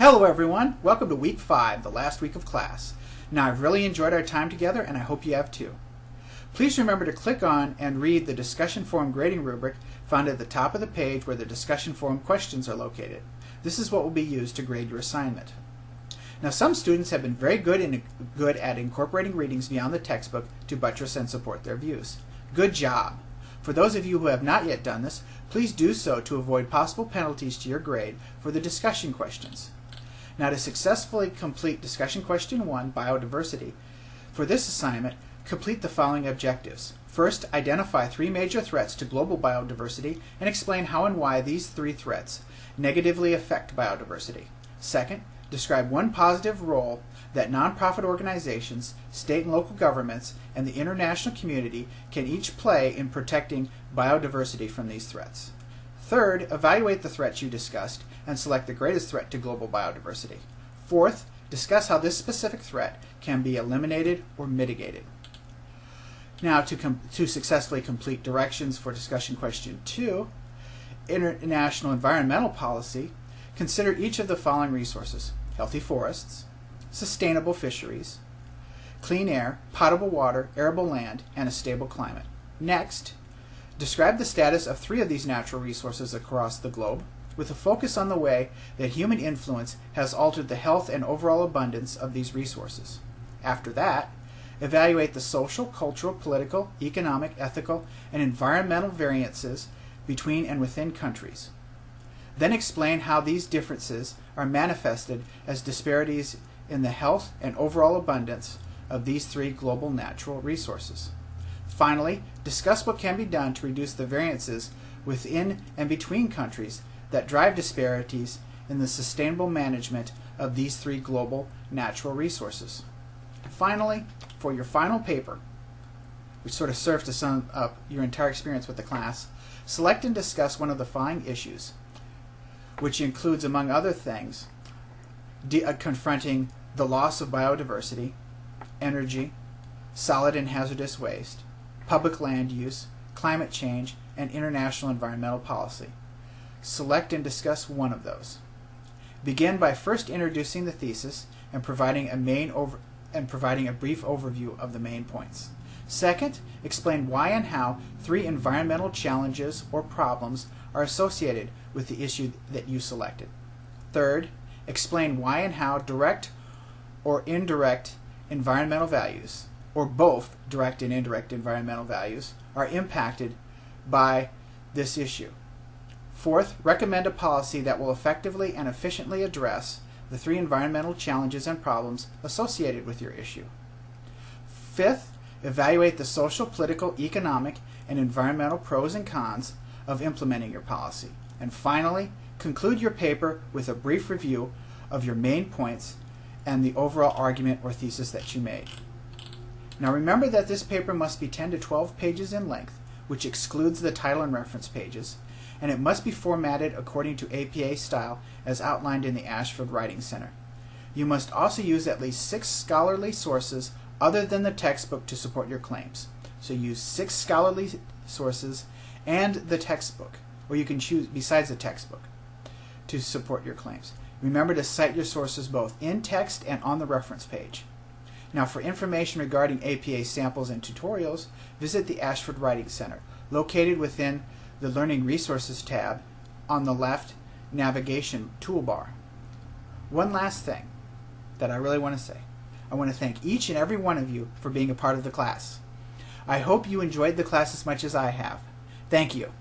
Hello everyone, welcome to week 5, the last week of class. Now I've really enjoyed our time together and I hope you have too. Please remember to click on and read the discussion forum grading rubric found at the top of the page where the discussion forum questions are located. This is what will be used to grade your assignment. Now some students have been very good at incorporating readings beyond the textbook to buttress and support their views. Good job! For those of you who have not yet done this, please do so to avoid possible penalties to your grade for the discussion questions. Now to successfully complete discussion question 1, biodiversity, for this assignment, complete the following objectives. First, identify 3 major threats to global biodiversity and explain how and why these 3 threats negatively affect biodiversity. Second, describe one positive role that nonprofit organizations, state and local governments, and the international community can each play in protecting biodiversity from these threats. Third, evaluate the threats you discussed and select the greatest threat to global biodiversity. Fourth, discuss how this specific threat can be eliminated or mitigated. Now, to successfully complete directions for discussion question 2, international environmental policy, consider each of the following resources: healthy forests, sustainable fisheries, clean air, potable water, arable land, and a stable climate. Next, describe the status of 3 of these natural resources across the globe, with a focus on the way that human influence has altered the health and overall abundance of these resources. After that, evaluate the social, cultural, political, economic, ethical, and environmental variances between and within countries. Then explain how these differences are manifested as disparities in the health and overall abundance of these 3 global natural resources. Finally, discuss what can be done to reduce the variances within and between countries that drive disparities in the sustainable management of these 3 global natural resources. Finally, for your final paper, which sort of serves to sum up your entire experience with the class, select and discuss one of the following issues, which includes, among other things, confronting the loss of biodiversity, energy, solid and hazardous waste, public land use, climate change, and international environmental policy. Select and discuss one of those. Begin by first introducing the thesis and providing a brief overview of the main points. Second, explain why and how 3 environmental challenges or problems are associated with the issue that you selected. Third, explain why and how direct or indirect environmental values, or both direct and indirect environmental values, are impacted by this issue. Fourth, recommend a policy that will effectively and efficiently address the 3 environmental challenges and problems associated with your issue. Fifth, evaluate the social, political, economic, and environmental pros and cons of implementing your policy. And finally, conclude your paper with a brief review of your main points and the overall argument or thesis that you made. Now remember that this paper must be 10 to 12 pages in length, which excludes the title and reference pages, and it must be formatted according to APA style as outlined in the Ashford Writing Center. You must also use at least 6 scholarly sources other than the textbook to support your claims. So use 6 scholarly sources and the textbook, or you can choose besides the textbook, to support your claims. Remember to cite your sources both in text and on the reference page. Now for information regarding APA samples and tutorials, visit the Ashford Writing Center, located within the Learning Resources tab on the left navigation toolbar. One last thing that I really want to say. I want to thank each and every one of you for being a part of the class. I hope you enjoyed the class as much as I have. Thank you.